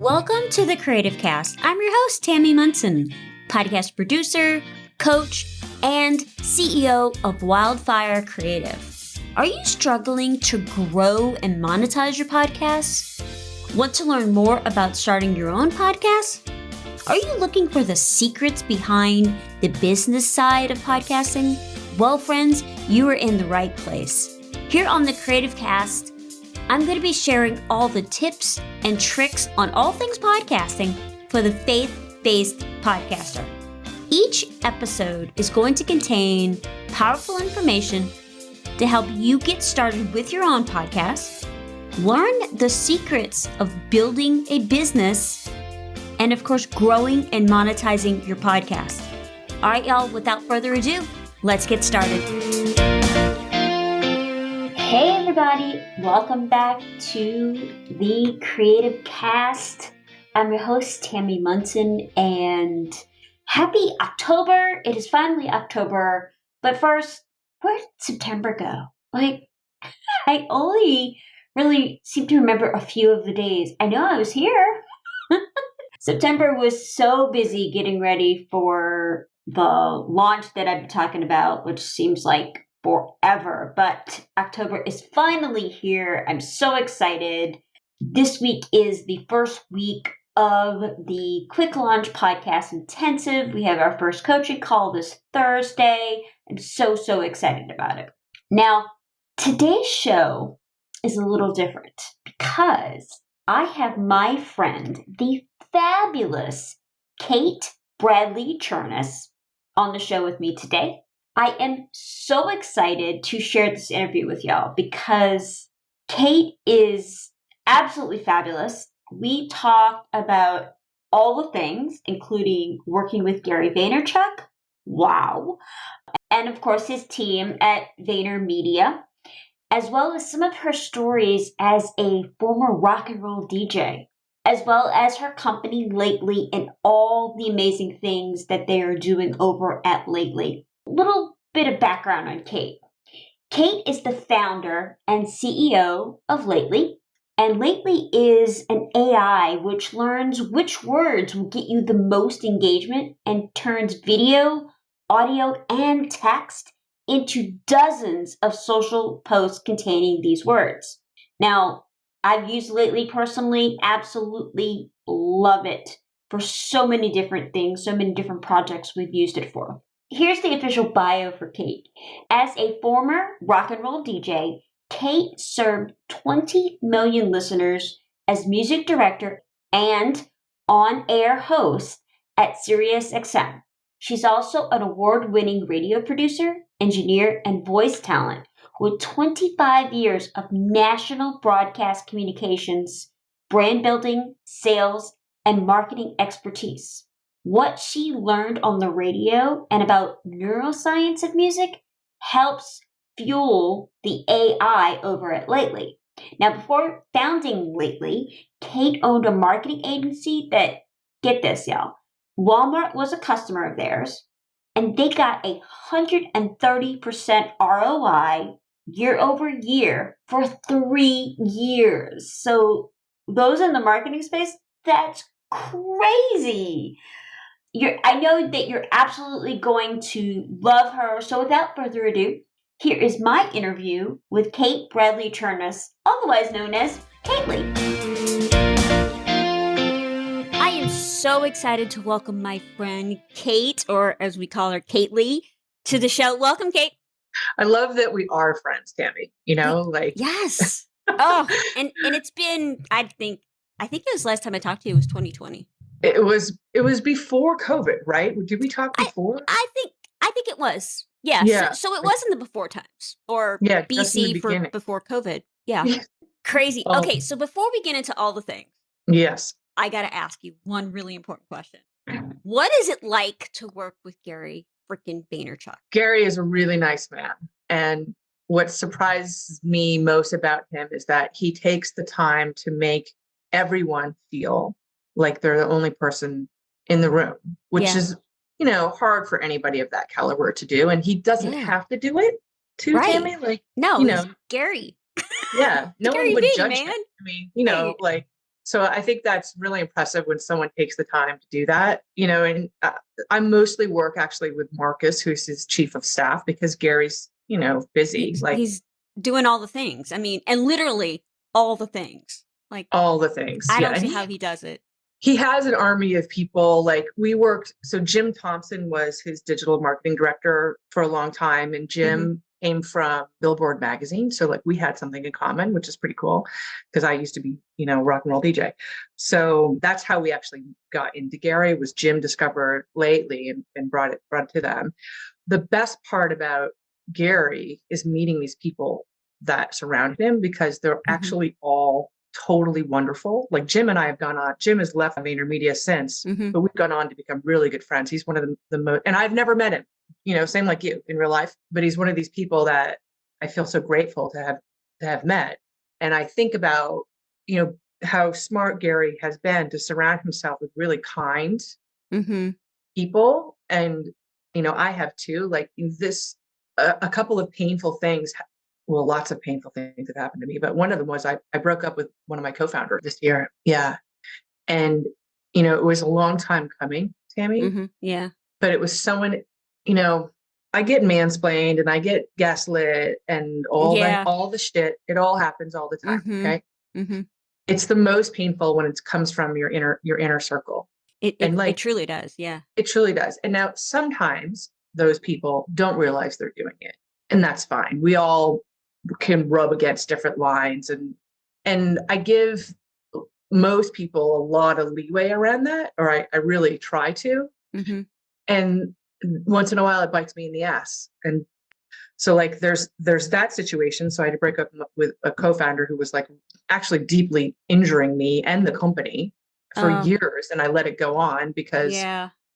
Welcome to the Creative Cast. I'm your host, Tammy Munson, podcast producer, coach, and CEO of Wildfire Creative. Are you struggling to grow and monetize your podcast? Want to learn more about starting your own podcast? Are you looking for the secrets behind the business side of podcasting? Well, friends, you are in the right place. Here on the Creative Cast, I'm going to be sharing all the tips and tricks on all things podcasting for the faith-based podcaster. Each episode is going to contain powerful information to help you get started with your own podcast, learn the secrets of building a business, and of course, growing and monetizing your podcast. All right, y'all, without further ado, let's get started. Hey everybody, welcome back to the Creative Cast. I'm your host, Tammy Munson, and happy October. It is finally October, but first, where did September go? I only really seem to remember a few of the days. I know I was here. September was so busy getting ready for the launch that I've been talking about, which seems like forever, but October is finally here. I'm so excited. This week is the first week of the Quick Launch Podcast Intensive. We have our first coaching call this Thursday. I'm so excited about it. Now, today's show is a little different because I have my friend, the fabulous Bradley Chernis, on the show with me today. I am so excited to share this interview with y'all because Kate is absolutely fabulous. We talked about all the things, including working with Gary Vaynerchuk. Wow. And of course, his team at VaynerMedia, as well as some of her stories as a former rock and roll DJ, as well as her company Lately and all the amazing things that they are doing over at Lately. Little bit of background on Kate. Kate is the founder and CEO of Lately, and Lately is an AI which learns which words will get you the most engagement and turns video, audio, and text into dozens of social posts containing these words. Now, I've used Lately personally, absolutely love it for so many different things, so many different projects we've used it for. Here's the official bio for Kate. As a former rock and roll DJ, Kate served 20 million listeners as music director and on-air host at SiriusXM. She's also an award-winning radio producer, engineer, and voice talent with 25 years of national broadcast communications, brand building, sales, and marketing expertise. What she learned on the radio and about neuroscience of music helps fuel the AI over at Lately. Now, before founding Lately, Kate owned a marketing agency that, get this, y'all, Walmart was a customer of theirs, and they got 130% ROI year over year for 3 years. So those in the marketing space, that's crazy. I know that you're absolutely going to love her. So without further ado, here is my interview with Bradley Chernis, otherwise known as Kately. I am so excited to welcome my friend Kate, or as we call her, Kately, to the show. Welcome, Kate. I love that we are friends, Tammy. Yes. Oh, and it's been, I think it was last time I talked to you was 2020. It was before COVID, right? Did we talk before? I think it was. Yeah. So it was in the before times, or BC for before COVID. Yeah. Crazy. Okay. So before we get into all the things, yes, I got to ask you one really important question. What is it like to work with Gary freaking Vaynerchuk? Gary is a really nice man. And what surprises me most about him is that he takes the time to make everyone feel like they're the only person in the room, which is, hard for anybody of that caliber to do. And he doesn't have to do it too, right. Tammy. No, Gary. Yeah. No Gary one would Vee, judge man. him. I mean, So I think that's really impressive when someone takes the time to do that, and I mostly work actually with Marcus, who's his chief of staff, because Gary's, busy, like He's doing all the things. I mean, and literally all the things. Like all the things. I Yeah. don't And see how he does it. he has an army of people. Like we worked. So Jim Thompson was his digital marketing director for a long time. And Jim came from Billboard magazine. So like we had something in common, which is pretty cool because I used to be, rock and roll DJ. So that's how we actually got into Gary. Was Jim discovered lately and brought it to them. The best part about Gary is meeting these people that surround him because they're actually all totally wonderful. Like Jim and I have gone on. Jim has left VaynerMedia since, but we've gone on to become really good friends. He's one of the most, and I've never met him, same like you in real life, but he's one of these people that I feel so grateful to have met. And I think about, how smart Gary has been to surround himself with really kind people. And, I have too, like this, a couple of painful things. Well, lots of painful things have happened to me, but one of them was I broke up with one of my co-founders this year. Yeah. And, it was a long time coming, Tammy. Yeah. But it was someone, I get mansplained and I get gaslit and all the shit. It all happens all the time. Okay. It's the most painful when it comes from your inner circle. It truly does. Yeah. It truly does. And now sometimes those people don't realize they're doing it. And that's fine. We all can rub against different lines. And I give most people a lot of leeway around that, or I really try to. And once in a while it bites me in the ass. And so like there's that situation. So I had to break up with a co-founder who was like actually deeply injuring me and the company for years. And I let it go on because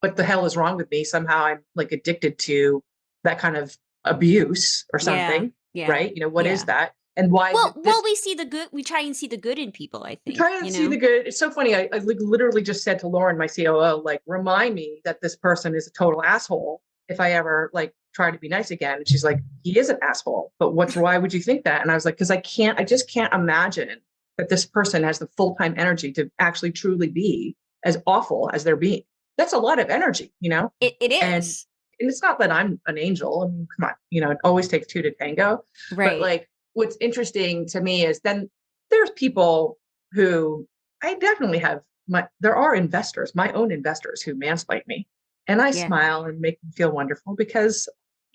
what the hell is wrong with me? Somehow I'm like addicted to that kind of abuse or something. Right? What is that? And why? Well, we see the good. We try and see the good in people, I think. Try and see the good. It's so funny. I literally just said to Lauren, my COO, like, remind me that this person is a total asshole if I ever like try to be nice again. And she's like, he is an asshole, but why would you think that? And I was like, because I just can't imagine that this person has the full-time energy to actually truly be as awful as they're being. That's a lot of energy, It is. And it's not that I'm an angel. I mean, come on, it always takes two to tango. Right. But like, what's interesting to me is then there's people who I definitely there are investors, my own investors who mansplain me. And I smile and make them feel wonderful because,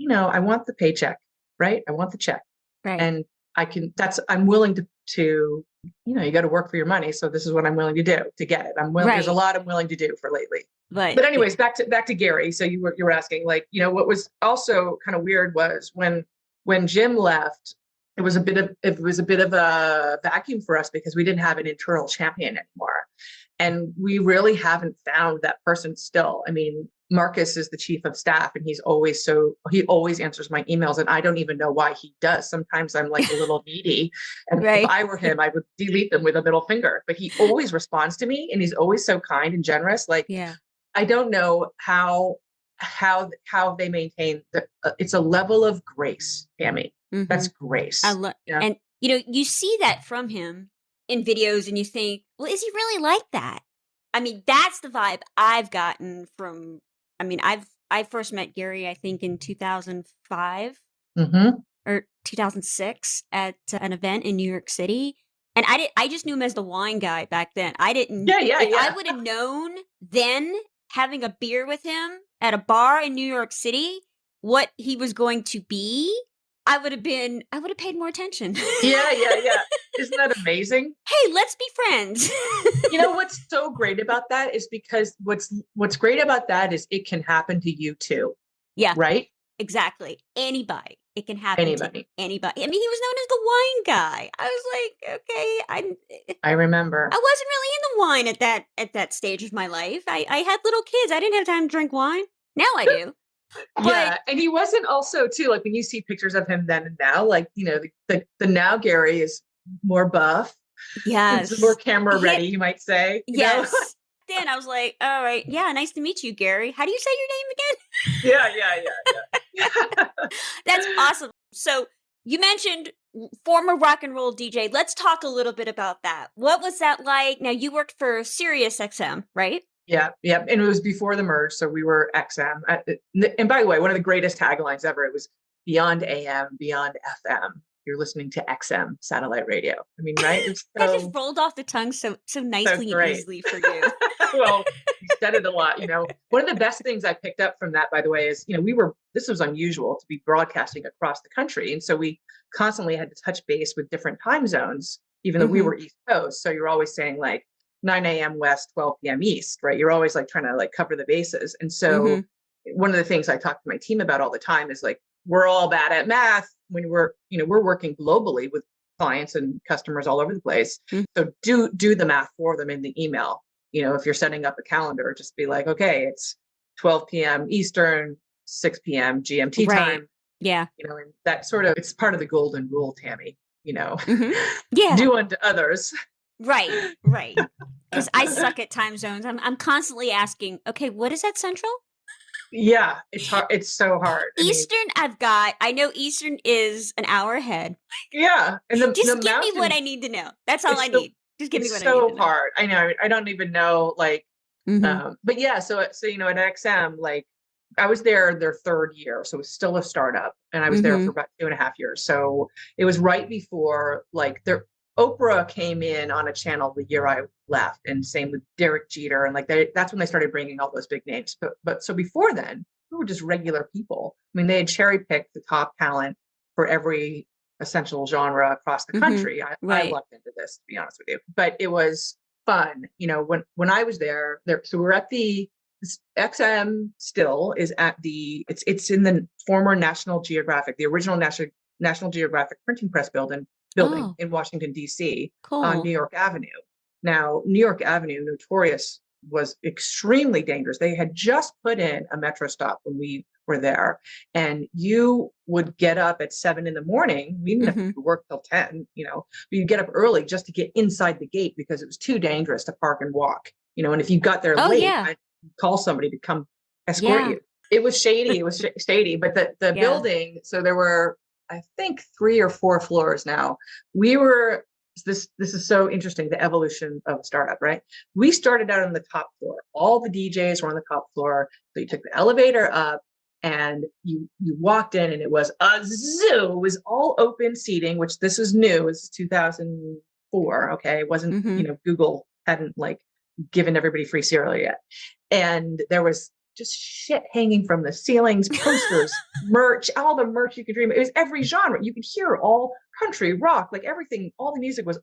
I want the paycheck, right? I want the check. Right. And I'm willing to, you got to work for your money. So this is what I'm willing to do to get it. There's a lot I'm willing to do for lately. But anyways, back to Gary. So you were asking, like, what was also kind of weird was when Jim left, it was a bit of a vacuum for us because we didn't have an internal champion anymore. And we really haven't found that person still. I mean, Marcus is the chief of staff and he always answers my emails and I don't even know why he does. Sometimes I'm like a little needy. And if I were him, I would delete them with a middle finger, but he always responds to me and he's always so kind and generous. Like, I don't know how they maintain it's a level of grace, Tammy. That's grace. And you see that from him in videos and you think, well, is he really like that? I mean, that's the vibe I've gotten from, I first met Gary, I think in 2005 or 2006 at an event in New York City. And I just knew him as the wine guy back then. I didn't, I would have known then having a beer with him at a bar in New York City, what he was going to be, I would have paid more attention. Yeah. Isn't that amazing? Hey, let's be friends. What's so great about that is because what's great about that is it can happen to you too. Yeah. Right? Exactly. Anybody. It can happen to anybody. I mean, he was known as the wine guy. I was like, okay, I remember. I wasn't really in the wine at that stage of my life. I had little kids. I didn't have time to drink wine. Now I do. Yeah, and he wasn't also too, like when you see pictures of him then and now, like, the now Gary is more buff. Yes. He's more camera ready, you might say. Yes. Then I was like, all right, yeah, nice to meet you, Gary. How do you say your name again? Yeah. That's awesome. So you mentioned former rock and roll DJ. Let's talk a little bit about that. What was that like? Now, you worked for Sirius XM, right? Yeah, yeah. And it was before the merge. So we were XM. And by the way, one of the greatest taglines ever, it was beyond AM, beyond FM. You're listening to XM satellite radio. I mean, right? It's That just rolled off the tongue so nicely and easily for you. Well, you said it a lot. One of the best things I picked up from that, by the way, is, this was unusual to be broadcasting across the country. And so we constantly had to touch base with different time zones, even though we were East Coast. So you're always saying like 9 a.m. West, 12 p.m. East, right? You're always like trying to like cover the bases. And so one of the things I talk to my team about all the time is like, we're all bad at math when we're working globally with clients and customers all over the place. So do the math for them in the email. If you're setting up a calendar, just be like, okay, it's 12 p.m. Eastern, 6 p.m. GMT time. Yeah. And that sort of, it's part of the golden rule, Tammy, Yeah. do unto others. Right. Because I suck at time zones. I'm constantly asking, okay, what is that Central? Yeah, it's hard. It's so hard. Eastern, I know Eastern is an hour ahead. Yeah. And just give me what I need to know. That's all I need. Just give me what I need to know. It's so hard. I know. I don't even know, like, but yeah, so at XM, like, I was there their third year, so it was still a startup, and I was there for about 2.5 years. So it was right before, like, Oprah came in on a channel the year I left, and same with Derek Jeter, and like that's when they started bringing all those big names. But so before then, we were just regular people. I mean, they had when the top talent for every essential genre across the country. I lucked into this, to be honest with you, but it was fun. When I was there, so we're at the XM still is at it's in the former National Geographic, the original National Geographic printing press building in Washington, D.C. on New York Avenue. Now, New York Avenue, notorious, was extremely dangerous. They had just put in a metro stop when we were there, and you would get up at 7 a.m. We didn't have to work till 10, but you get up early just to get inside the gate because it was too dangerous to park and walk, and if you got there late, I'd call somebody to come escort you. It was shady. But the building, so there were, I think, 3 or 4 floors now. This is so interesting, the evolution of a startup, right? We started out on the top floor. All the DJs were on the top floor. So you took the elevator up and you walked in, and it was a zoo. It was all open seating, which this is new. It was 2004. Okay. It wasn't, Google hadn't like given everybody free cereal yet. And there was just shit hanging from the ceilings, posters, merch, all the merch you could dream of. It was every genre. You could hear all country, rock, like everything. All the music was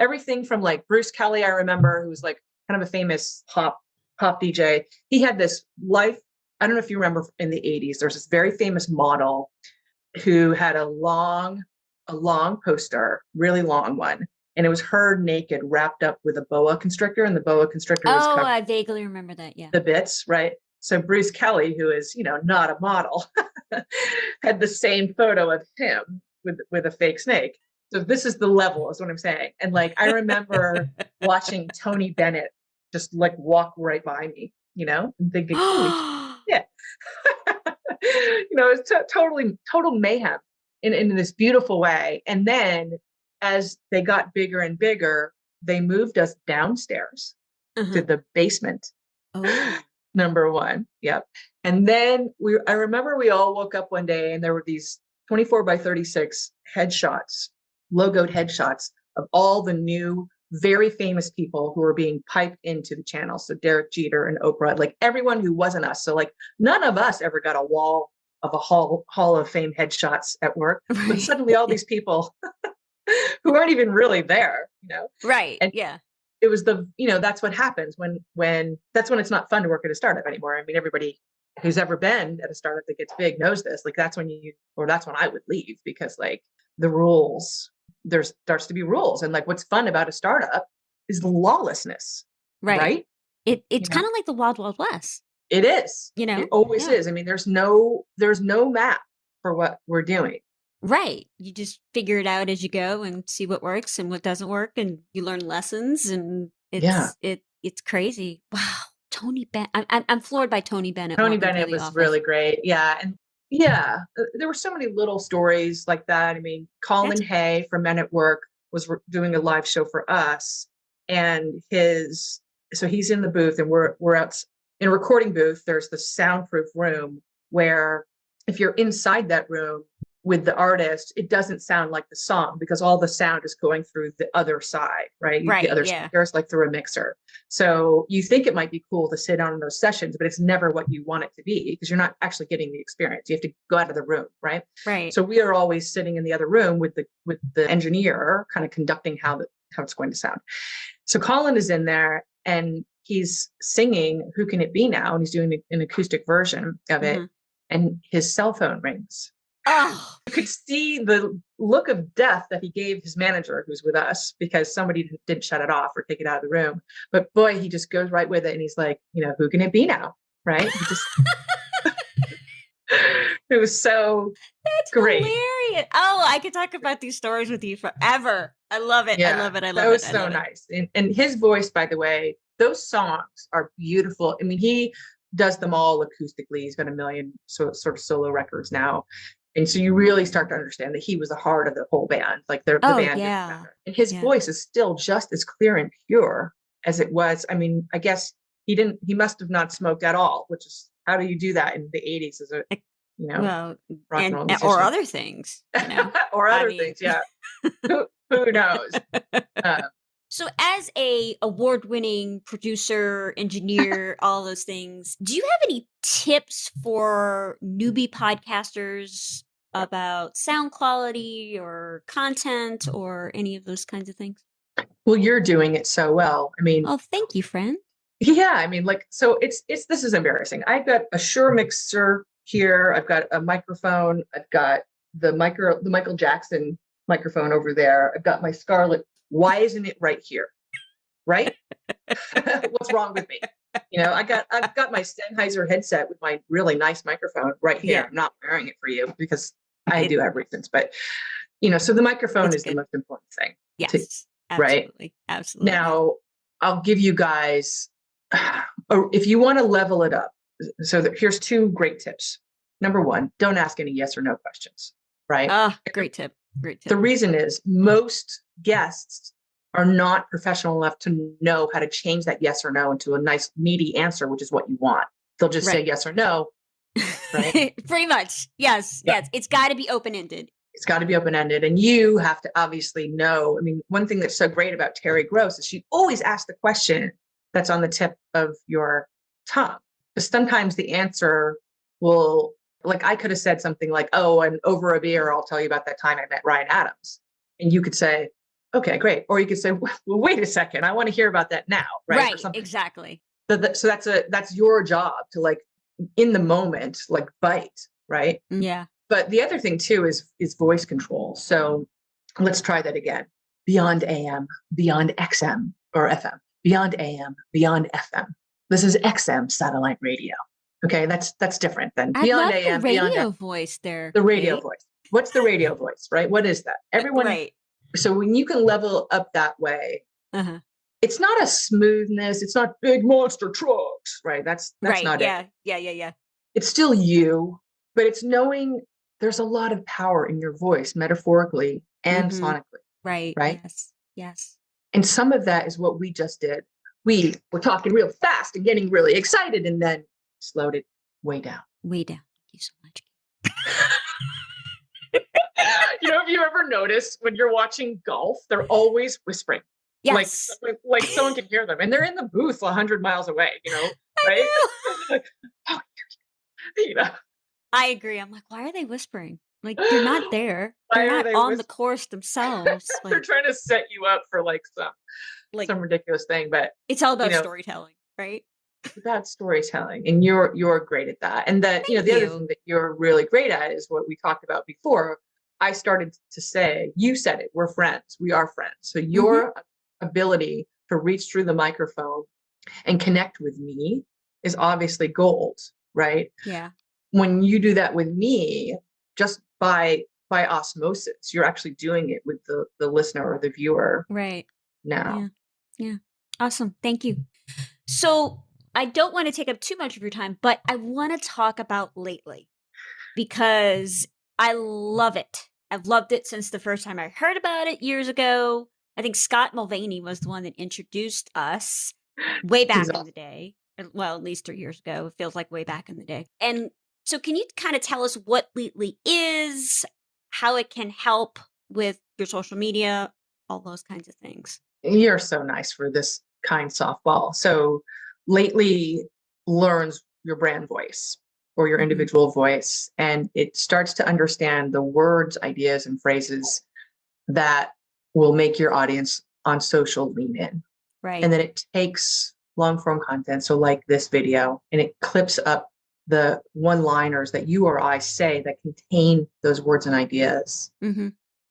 everything from like Bruce Kelly, I remember, who was like kind of a famous pop DJ. He had this life. I don't know if you remember in the 80s, there's this very famous model who had a long poster, really long one. And it was her naked, wrapped up with a boa constrictor, and the boa constrictor was covered. I vaguely remember that. Yeah. The bits, right? So Bruce Kelly, who is, not a model, had the same photo of him with a fake snake. So this is the level, is what I'm saying. And like, I remember watching Tony Bennett just like walk right by me, and thinking, holy shit. It's total mayhem in this beautiful way. And then as they got bigger and bigger, they moved us downstairs to the basement. Oh. Number one. Yep. And then I remember we all woke up one day and there were these 24 by 36 headshots, logoed headshots of all the new, very famous people who were being piped into the channel. So Derek Jeter and Oprah, like everyone who wasn't us. So like none of us ever got a wall of a hall of fame headshots at work, but suddenly all these people who aren't even really there, Right. And yeah. It was that's what happens when that's when it's not fun to work at a startup anymore. I mean, everybody who's ever been at a startup that gets big knows this. Like that's when I would leave, because like the rules, there starts to be rules. And like what's fun about a startup is the lawlessness. Right? It's kind of like the Wild Wild West. It is. It always is. I mean, there's no map for what we're doing. Right. You just figure it out as you go and see what works and what doesn't work, and you learn lessons, and it's crazy. Wow. Tony Bennett. I'm floored by Tony Bennett. Tony Bennett was really great. Yeah. And Yeah, there were so many little stories like that. I mean, Colin Hay from Men at Work was doing a live show for us, and so he's in the booth, and we're out in a recording booth. There's the soundproof room where if you're inside that room with the artist, it doesn't sound like the song because all the sound is going through the other side, right? The Right. other Yeah. speakers, like through a mixer. So you think it might be cool to sit down in those sessions, but it's never what you want it to be because you're not actually getting the experience. You have to go out of the room, right? Right. So we are always sitting in the other room with the engineer, kind of conducting how it's going to sound. So Colin is in there and he's singing "Who Can It Be Now?" and he's doing an acoustic version of it, and his cell phone rings. Oh, You could see the look of death that he gave his manager who's with us because somebody didn't shut it off or take it out of the room. But boy, he just goes right with it. And he's like, who can it be now? Right. It was so that's great. hilarious. Oh, I could talk about these stories with you forever. I love it. Yeah, I love it. I love that it. was so nice. And his voice, by the way, those songs are beautiful. I mean, he does them all acoustically. He's got a million sort of solo records now. And so you really start to understand that he was the heart of the whole band, like the band. Yeah. And his voice is still just as clear and pure as it was. I mean, I guess he must have not smoked at all, which is, how do you do that in the 80s as a, well, rock and roll musician? or other things, or other things. Yeah. Who knows? So as a award-winning producer, engineer, all those things, do you have any tips for newbie podcasters about sound quality or content or any of those kinds of things? Well, you're doing it so well. I mean, oh, thank you, friend. Yeah, I mean, so this is embarrassing. I've got a Shure mixer here. I've got a microphone. I've got the Michael Jackson microphone over there. I've got my Scarlett. Why isn't it right here? Right? What's wrong with me? I've got my Sennheiser headset with my really nice microphone right here. Yeah. I'm not wearing it for you because I do have reasons, but so the microphone is the most important thing. Yes, right? Absolutely. Now, I'll give you guys, if you want to level it up. So here's two great tips. Number one, don't ask any yes or no questions, right? Great tip. Great tip. The reason is most guests are not professional enough to know how to change that yes or no into a nice meaty answer, which is what you want. They'll just say yes or no, right? Pretty much. Yes. Yeah. Yes. It's got to be open-ended. It's got to be open-ended. And you have to obviously know. I mean, one thing that's so great about Terry Gross is she always asks the question that's on the tip of your tongue. Because sometimes the answer will, like I could have said something like, oh, and over a beer, I'll tell you about that time I met Ryan Adams. And you could say, okay, great. Or you could say, well, wait a second, I want to hear about that now. Right. Right. Exactly. So that's your job to, like, in the moment, like, bite. Right. Yeah. But the other thing too is voice control. So let's try that again. Beyond AM, beyond XM or FM, beyond AM, beyond FM. This is XM satellite radio. Okay, that's different than beyond AM. The radio beyond voice there. The radio voice. What's the radio voice, right? What is that? Everyone. Right. So when you can level up that way, it's not a smoothness. It's not big monster trucks, right? That's right. Not it. Yeah. It's still you, but it's knowing there's a lot of power in your voice, metaphorically and sonically. Right. Right. Yes. And some of that is what we just did. We were talking real fast and getting really excited, and then slowed it way down. Way down. Thank you so much. If you've ever noticed when you're watching golf, they're always whispering. Yes. Like someone can hear them, and they're in the booth 100 miles away. Right? I agree. I'm like, why are they whispering? Like, they're not there. They're not on the course themselves. Like, they're trying to set you up for some ridiculous thing, but it's all about storytelling, right? It's about storytelling, and you're great at that. And that the other thing that you're really great at is what we talked about before. I started to say, you said it, we're friends. We are friends. So your ability to reach through the microphone and connect with me is obviously gold, right? Yeah. When you do that with me, just by osmosis, you're actually doing it with the listener or the viewer. Right. Now. Yeah. Awesome. Thank you. So I don't want to take up too much of your time, but I want to talk about lately. because I love it. I've loved it since the first time I heard about it years ago. I think Scott Mulvaney was the one that introduced us way back in the day. Well, at least 3 years ago. It feels like way back in the day. And so can you kind of tell us what Leetly is, how it can help with your social media, all those kinds of things? You're so nice for this kind softball. So Lately learns your brand voice or your individual voice, and it starts to understand the words, ideas, and phrases that will make your audience on social lean in. Right. And then it takes long form content, so like this video, and it clips up the one-liners that you or I say that contain those words and ideas. Mm-hmm.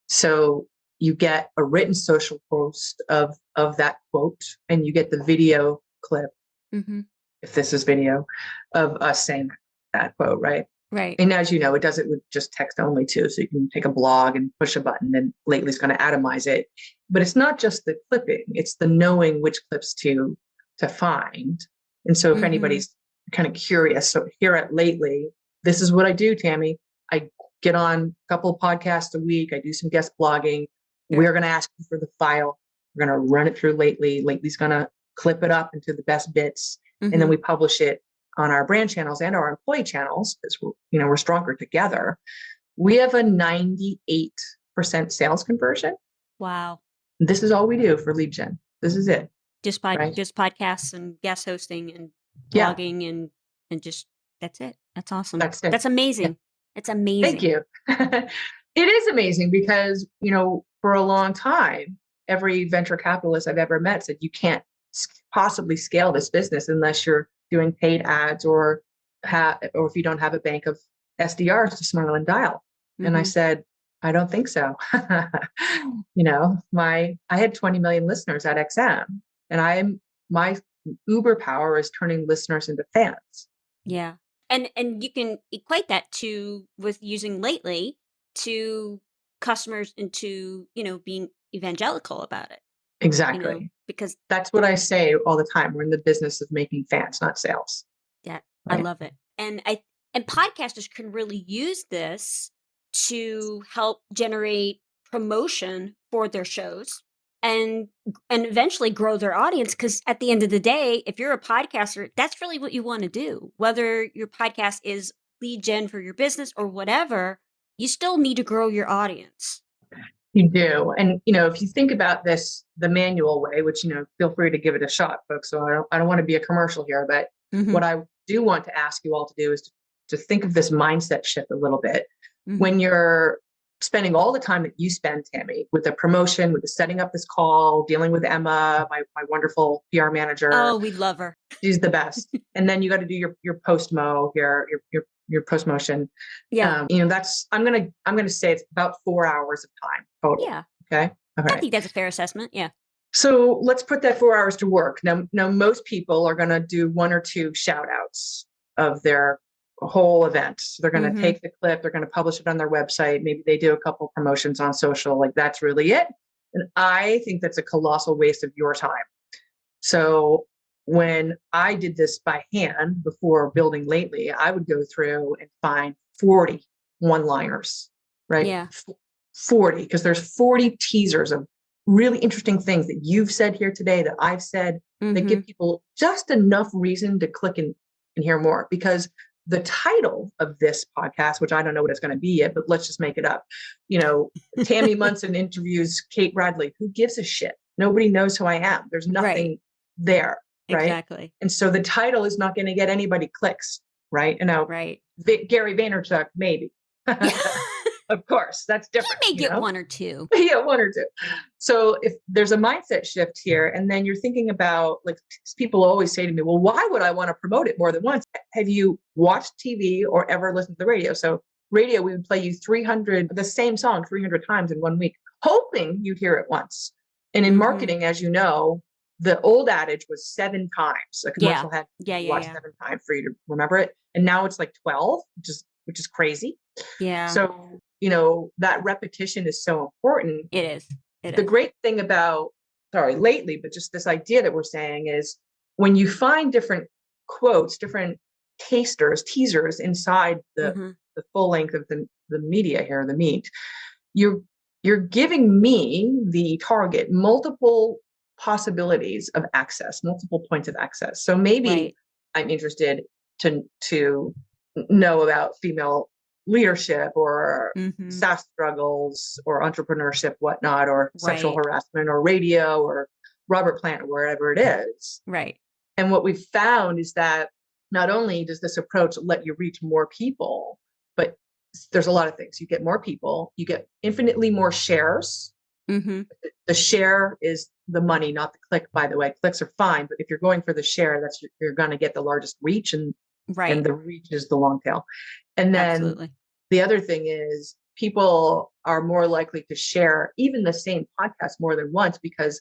So you get a written social post of that quote, and you get the video clip, if this is video, of us saying that quote, right? Right. And as you know, it does it with just text only too. So you can take a blog and push a button, and Lately's going to atomize it. But it's not just the clipping, it's the knowing which clips to find. And so if anybody's kind of curious, so here at Lately, this is what I do, Tammy. I get on a couple of podcasts a week. I do some guest blogging. Yeah. We're going to ask you for the file. We're going to run it through Lately. Lately's going to clip it up into the best bits. And then we publish it on our brand channels and our employee channels, because we're stronger together. We have a 98% sales conversion. Wow. This is all we do for lead gen. This is it. Just podcasts and guest hosting and blogging and just, that's it. That's awesome. That's it. That's amazing. Yeah. It's amazing. Thank you. It is amazing because, for a long time, every venture capitalist I've ever met said you can't possibly scale this business unless you're doing paid ads or if you don't have a bank of SDRs to smile and dial. And I said, I don't think so. I had 20 million listeners at XM, and my uber power is turning listeners into fans. Yeah. And you can equate that with using Lately to customers into, being evangelical about it. Exactly. Because that's what I say all the time. We're in the business of making fans, not sales. Yeah. Right? I love it. And podcasters can really use this to help generate promotion for their shows and eventually grow their audience. Because at the end of the day, if you're a podcaster, that's really what you want to do. Whether your podcast is lead gen for your business or whatever, you still need to grow your audience. You do. And, if you think about this, the manual way, which, feel free to give it a shot, folks. So I don't want to be a commercial here, but what I do want to ask you all to do is to think of this mindset shift a little bit. When you're spending all the time that you spend, Tammy, with the promotion, with the setting up this call, dealing with Emma, my wonderful PR manager. Oh, we love her. She's the best. And then you got to do your post-mo here, your post motion. Yeah. That's, I'm going to say it's about 4 hours of time total. Yeah. Okay. I think that's a fair assessment. Yeah. So let's put that 4 hours to work. Now most people are going to do one or two shout outs of their whole event. So they're going to take the clip, they're going to publish it on their website. Maybe they do a couple promotions on social, like that's really it. And I think that's a colossal waste of your time. So when I did this by hand before building Lately, I would go through and find 40 one-liners, right? Yeah. 40, because there's 40 teasers of really interesting things that you've said here today, that I've said, that give people just enough reason to click and hear more. Because the title of this podcast, which I don't know what it's going to be yet, but let's just make it up. Tammy Munson interviews Kate Bradley. Who gives a shit? Nobody knows who I am. There's nothing there. Right. Exactly. And so the title is not going to get anybody clicks. Right. Right. Gary Vaynerchuk, maybe. Of course, that's different. He may get one or two. Yeah, one or two. So if there's a mindset shift here, and then you're thinking about, like, people always say to me, well, why would I want to promote it more than once? Have you watched TV or ever listened to the radio? So radio, we would play you the same song 300 times in 1 week, hoping you'd hear it once. And in marketing, as you know, the old adage was 7 times. A commercial had to watch 7 times for you to remember it. And now it's like 12, which is crazy. Yeah. So, that repetition is so important. It is. The great thing about, Lately, but just this idea that we're saying is when you find different quotes, different teasers inside the the full length of the media here, the meat, you're giving me, the target, multiple possibilities of access, multiple points of access. So maybe Right. I'm interested to know about female leadership or Mm-hmm. SaaS struggles or entrepreneurship, whatnot, or sexual Right. harassment or radio or Robert Plant or wherever it is. Right. And what we've found is that not only does this approach let you reach more people, but there's a lot of things. You get more people, you get infinitely more shares. Mm-hmm. The share is the money, not the click, by the way. Clicks are fine, but if you're going for the share, you're going to get the largest reach, and Right. the reach is the long tail. And then Absolutely. the other thing is people are more likely to share even the same podcast more than once because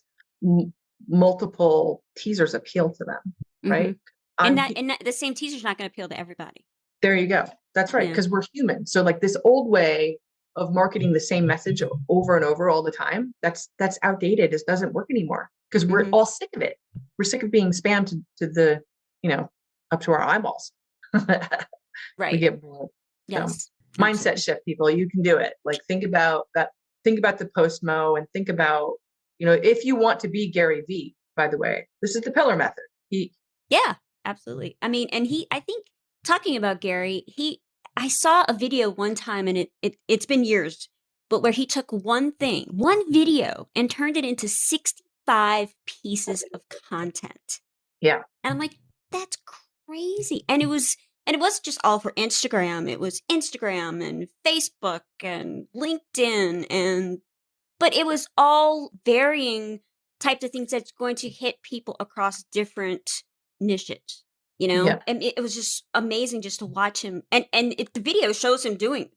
multiple teasers appeal to them, right? And that the same teaser's not going to appeal to everybody. There you go. That's right. Yeah. Because we're human. So like this old way of marketing the same message over and over all the time, that's outdated. It doesn't work anymore because we're all sick of it. We're sick of being spammed to the, up to our eyeballs. Right. We get bored. Yes. So, mindset shift, people. You can do it. Like think about that. Think about the post-mo and think about, if you want to be Gary Vee, by the way, this is the pillar method. Yeah, absolutely. I mean, and I think talking about Gary, I saw a video one time and it's been years, but where he took one video and turned it into 65 pieces of content. Yeah. And I'm like, that's crazy. And it wasn't just all for Instagram. It was Instagram and Facebook and LinkedIn but it was all varying types of things that's going to hit people across different niches, Yeah. and it was just amazing just to watch him. And the video shows them doing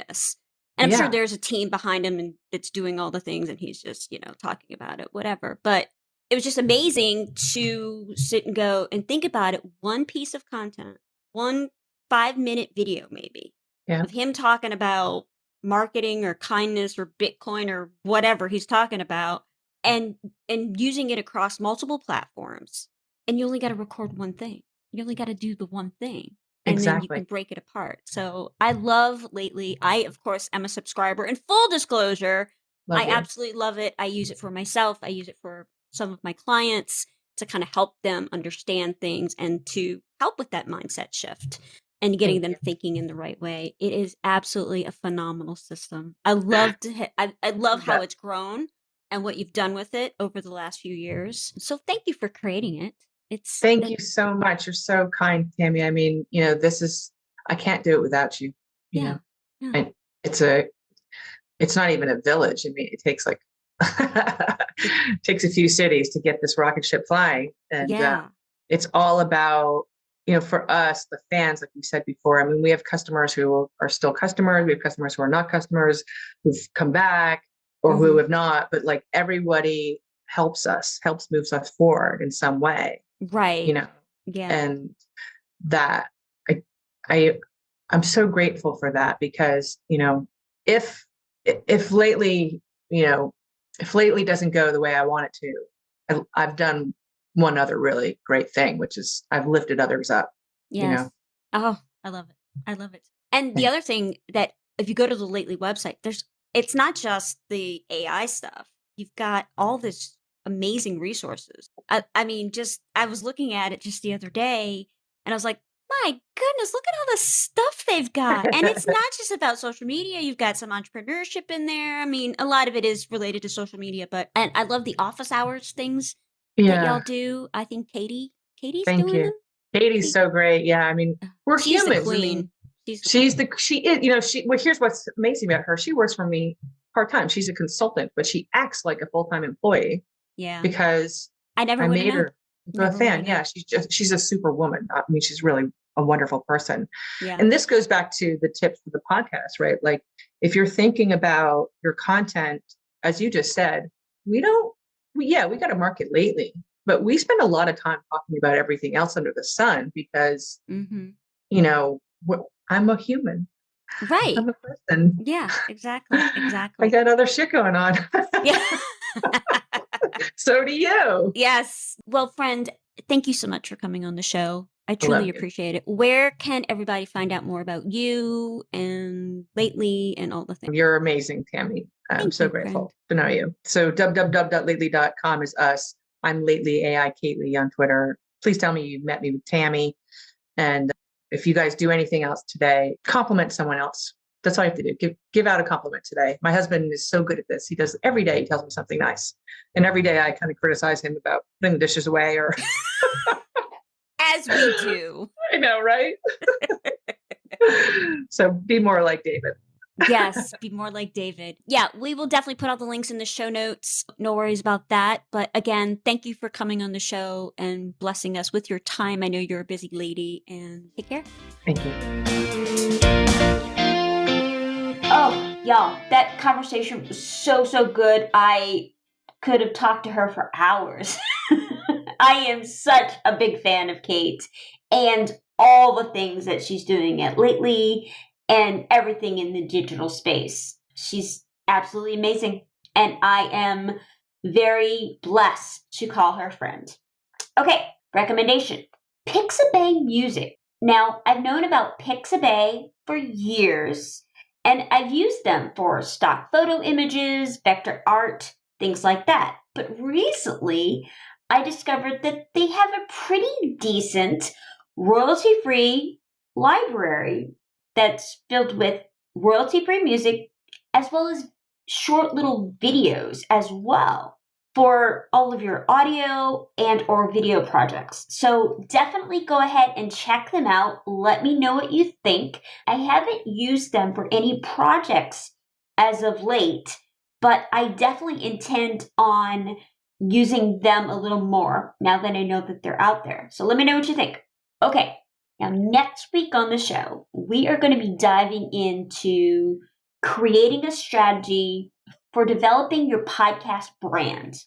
this. And I'm sure there's a team behind him and that's doing all the things and he's just, talking about it, whatever. But it was just amazing to sit and go and think about it. One piece of content, 1 5-minute video, maybe of him talking about marketing or kindness or Bitcoin or whatever he's talking about and using it across multiple platforms. And you only got to record one thing. You only got to do the one thing. And then you can break it apart. So I love lately, I, of course, am a subscriber. And full disclosure, I absolutely love it. I use it for myself. I use it for some of my clients to kind of help them understand things and to help with that mindset shift and getting them thinking in the right way. It is absolutely a phenomenal system. I love I love how it's grown and what you've done with it over the last few years. So thank you for creating it. Thank you so much. You're so kind, Tammy. I mean, I can't do it without you. You know, it's not even a village. I mean, it takes takes a few cities to get this rocket ship flying. And it's all about, for us, the fans, like we said before. I mean, we have customers who are still customers. We have customers who are not customers, who've come back or who have not. But like everybody helps moves us forward in some way. Right. And that I'm so grateful for that because, if lately, if lately doesn't go the way I want it to, I've done one other really great thing, which is I've lifted others up. Yes. Oh, I love it. I love it. And the other thing that if you go to the Lately website, it's not just the AI stuff. You've got all this amazing resources. I mean, I was looking at it just the other day and I was like, my goodness, look at all the stuff they've got. And it's not just about social media. You've got some entrepreneurship in there. I mean, a lot of it is related to social media, and I love the office hours things that y'all do. I think Katie's Thank doing you. them. Katie's so great. Yeah. I mean, we're She's humans. the queen. I mean, here's what's amazing about her. She works for me part-time. She's a consultant, but she acts like a full-time employee. Yeah. Because I made her a fan. Yeah. She's a super woman. I mean, she's really a wonderful person. Yeah. And this goes back to the tips for the podcast, right? Like if you're thinking about your content, as you just said, we got to market lately, but we spend a lot of time talking about everything else under the sun because, I'm a human. Right. I'm a person. Yeah, exactly. I got other shit going on. Yeah. So do you. Yes. Well, friend, thank you so much for coming on the show. I love truly you. appreciate it. Where can everybody find out more about you and Lately and all the things? You're amazing, Tammy. I'm Thank so you, grateful to know you. So www.lately.com is us. I'm Lately AI Kately on Twitter. Please tell me you met me with Tammy. And if you guys do anything else today, compliment someone else. That's all you have to do. Give out a compliment today. My husband is so good at this. He does every day. He tells me something nice. And every day I kind of criticize him about putting the dishes away or As we do. I know, right? So be more like David. Yes, be more like David. Yeah, we will definitely put all the links in the show notes. No worries about that. But again, thank you for coming on the show and blessing us with your time. I know you're a busy lady, and take care. Thank you. Oh, y'all, that conversation was so good. I could have talked to her for hours. I am such a big fan of Kate and all the things that she's doing at Lately and everything in the digital space. She's absolutely amazing. And I am very blessed to call her friend. Okay, recommendation. Pixabay Music. Now, I've known about Pixabay for years, and I've used them for stock photo images, vector art, things like that. But recently, I discovered that they have a pretty decent royalty-free library that's filled with royalty-free music as well as short little videos as well for all of your audio and or video projects. So definitely go ahead and check them out. Let me know what you think. I haven't used them for any projects as of late, but I definitely intend on using them a little more now that I know that they're out there. So let me know what you think. Okay, now next week on the show, we are going to be diving into creating a strategy for developing your podcast brand.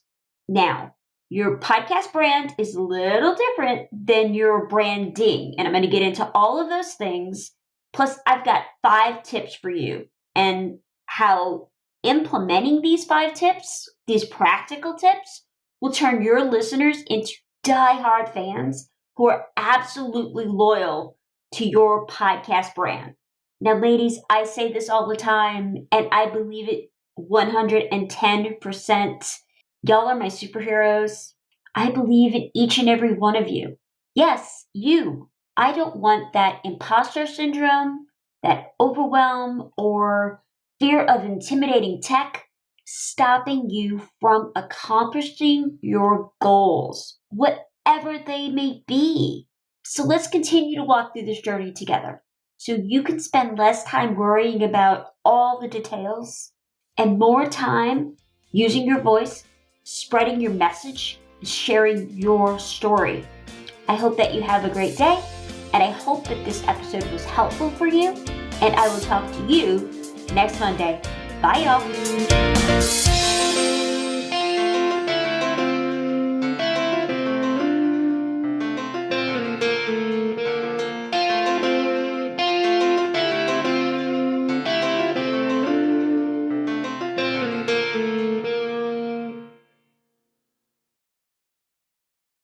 Now, your podcast brand is a little different than your branding, and I'm going to get into all of those things. Plus, I've got 5 tips for you and how implementing these 5 tips, these practical tips, will turn your listeners into diehard fans who are absolutely loyal to your podcast brand. Now, ladies, I say this all the time, and I believe it 110%. Y'all are my superheroes. I believe in each and every one of you. Yes, you. I don't want that imposter syndrome, that overwhelm, or fear of intimidating tech stopping you from accomplishing your goals, whatever they may be. So let's continue to walk through this journey together so you can spend less time worrying about all the details and more time using your voice, spreading your message, and sharing your story. I hope that you have a great day, and I hope that this episode was helpful for you, and I will talk to you next Monday. Bye, y'all.